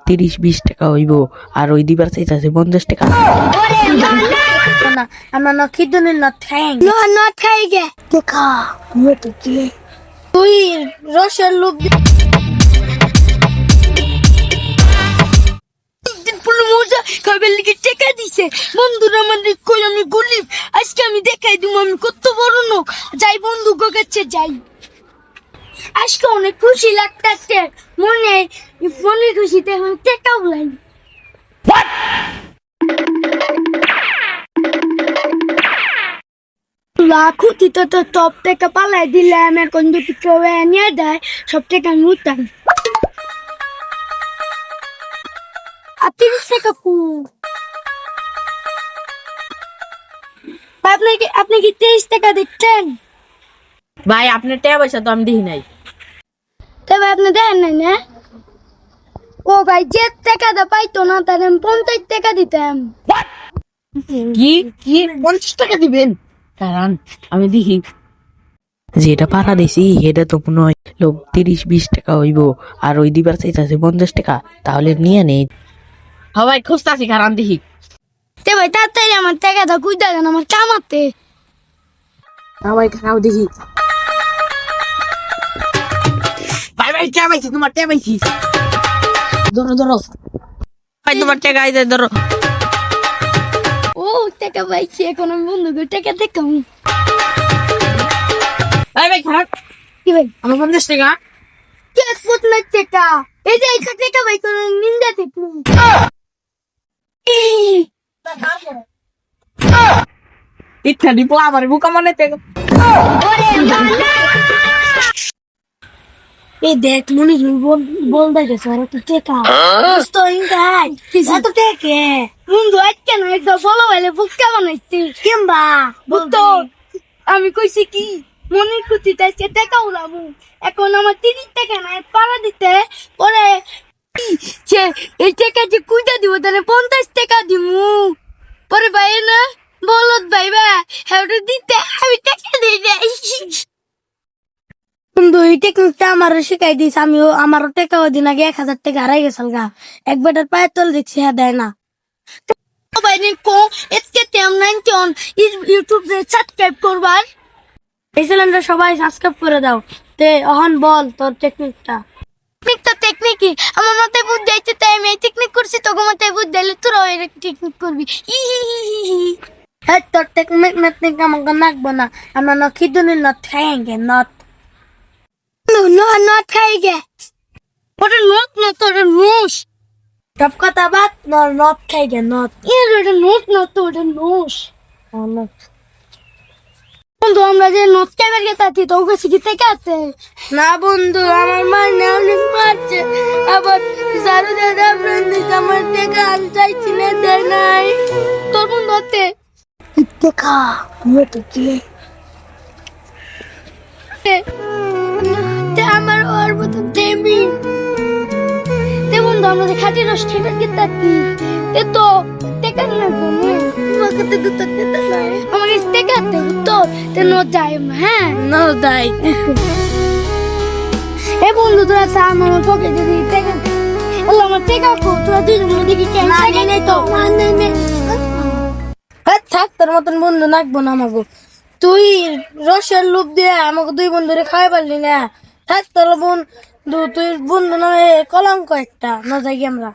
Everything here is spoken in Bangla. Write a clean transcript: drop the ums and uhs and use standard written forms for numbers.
30-20 টাকা হইব, আর ওই দিবার চাইতাছে 50 টাকা। আমরা না খিদুনি না ঠ্যাং not খাই গে দেখা তো কি তুই রসের লোভ মজা খাবার লিগে টেকা দিছে বন্ধুরা আমাদের কই আমি গরিব আজকে আমি দেখাই দিব আমি কত বড় লোক যাই বন্ধু কাছে যাই আজকে অনেক খুশি লাগতেছে মনে মনে খুশিতে আমি টেকা বলাই লাখুতি তো টপ থেকে পালাই দিলাম এখন যদি কেউ নিয়ে দেয় সব থেকে আমি উঠতাম আর 30 টাকা আপনি কি 23 টাকা দিচ্ছেন ভাই আপনার টাকা পয়সা তো আমি দিই নাই। তবে আপনি দেন নাই না ও ভাই যে টাকাটা পাইতো না তার 50 টাকা দিতাম কি কি 50 টাকা দিবেন? কারণ আমি দেখি যেটা পাড়া দিছি সেটা তো মনে হয় লোক 30-20 টাকা হইব, আর ওই দিবার চাইতাছে 50 টাকা, তাহলে নিয়ে নেই। সবাই খুঁজতাছি কারণ দেখি। তে ভাই তাড়াতাড়ি আমার টাকাটা কুইদা দেন আমার কামাতে সবাই খারাপ দেখি। ভাই ভাই টাকা পাইছি, তোমার টাকা পাইছি। ধরো ধরো ভাই তোমার টাকা আইতে ধরো। ও টাকা পাইছি এখন আমি বন্ধুকে টাকা দেখাম ভাই ভাই খারাপ কি ভাই আমার 50 টাকা। কে ফুট না টাকা এই যে এই টাকা ভাই কোন নিন্দা দেখু ইচ্ছা দিব আমার বুকা মানে টাকা। এই দেখ মনে বল দে স্যার তো টাকা তো ইনকাই এত টাকা মুন্ডু আজকে না একদম বলো বলে বুকা বানাইছি কিংবা বুতো আমি কইছি কি মনের খুশিতে আজকে টাকা উড়াবো এখন আমার 30 টাকা নাই পাড়া দিতে পরে যে এই টাকা যে কুইটা দিব তাহলে 50 টাকা দিমু পরে ভাই না বলত ভাই হ্যাঁ দিতে আমি টাকা দিয়ে যাই বন্ধু এই টেকনিকটা আমার শিখাই দিস আমিও আমার টাকা ওই দিন আগে 1000 টাকা হারাই গেছিল গা এক বেটার পায়ের তল দেখছি হ্যাঁ দেয় না ইউটিউব সাবস্ক্রাইব করবার এই চ্যানেলটা সবাই সাবস্ক্রাইব করে দাও তে অহন বল তোর টেকনিকটা টেকনিকই আমার মাথায় বুদ্ধি যাইতে তাই আমি এই টেকনিক করছি তোকে মাথায় বুদ্ধি দিলে তোরাও এই টেকনিক করবি হ্যাঁ তোর টেকনিক আমাকে নাকবো না আমরা না খিদুনি না ঠ্যাঙ্গে নট not খাই গে ওটা নট না তোর নোস সব কথা বাদ নট খাই গে নট ওটা নোট না তো ওটা নোস বন্ধু আমরা যে নোট খাইবার গেছি তো ওকে শিখিতে কাছে না বন্ধু আমার মানে অনেক মারছে আবার সারু দাদা ফ্রেন্ড আমার টাকা আমি চাইছি না দেয় নাই তোর বন্ধু হতে দেখা তো কি আমার ওর মতো দেবি তেমন আমরা যে খাটি রস খেতে গেতাছি তে তো টেকা না বলে আমাকে তো দুটো টেকা নাই আমাকে টেকা দে তো তে নো যাই হ্যাঁ নো যাই এ বন্ধু তোরা আমার পকেটে যদি টেকা আল্লাহ আমার টেকা কো তোরা দুজন দেখি কে না নেই তো থাক তোর মতন বন্ধু নাকবো না আমাকে তুই রসের লোভ দিয়ে আমাকে দুই বন্ধুরে খাওয়াই পারলি না থাক তোর বন্ধু তুই বন্ধু নামে কলঙ্ক একটা না যাই আমরা